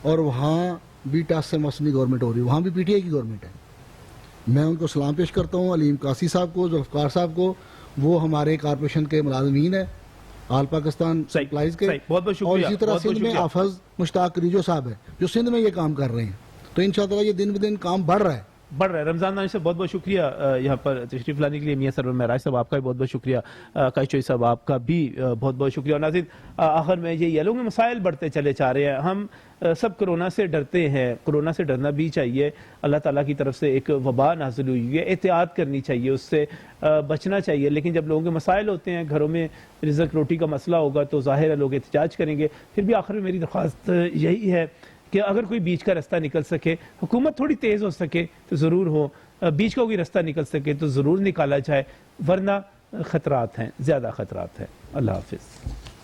اور وہاں بھی ٹاس سے مسئلہ گورنمنٹ ہو رہی ہے, وہاں بھی پی ٹی آئی کی گورنمنٹ ہے. میں ان کو سلام پیش کرتا ہوں, علیم قاسی صاحب کو, ذوالفقار صاحب کو. وہ ہمارے کارپوریشن کے ملازمین ہیں آل پاکستان سپلائز کے. اور اسی طرح سندھ میں حافظ مشتاق ریجو صاحب ہیں جو سندھ میں یہ کام کر رہے ہیں. تو انشاءاللہ یہ دن بدن کام بڑھ رہا ہے. رمضان نامی سے بہت بہت شکریہ یہاں پر تشریف لانے کے لیے. میاں سرور معراج صاحب آپ کا بھی بہت بہت شکریہ. کاشف چوہدری صاحب آپ کا بھی بہت بہت شکریہ. اور ناظرین آخر میں یہ لوگوں میں مسائل بڑھتے چلے جا رہے ہیں. ہم سب کرونا سے ڈرتے ہیں, کرونا سے ڈرنا بھی چاہیے. اللہ تعالیٰ کی طرف سے ایک وبا نازل ہوئی ہے, احتیاط کرنی چاہیے, اس سے بچنا چاہیے. لیکن جب لوگوں کے مسائل ہوتے ہیں, گھروں میں رزق روٹی کا مسئلہ ہوگا تو ظاہر ہے لوگ احتجاج کریں گے. پھر بھی آخر میں میری درخواست یہی ہے کہ اگر کوئی بیچ کا راستہ نکل سکے, حکومت تھوڑی تیز ہو سکے تو ضرور ہو, بیچ کا کوئی راستہ نکل سکے تو ضرور نکالا جائے, ورنہ خطرات ہیں, زیادہ خطرات ہیں. اللہ حافظ.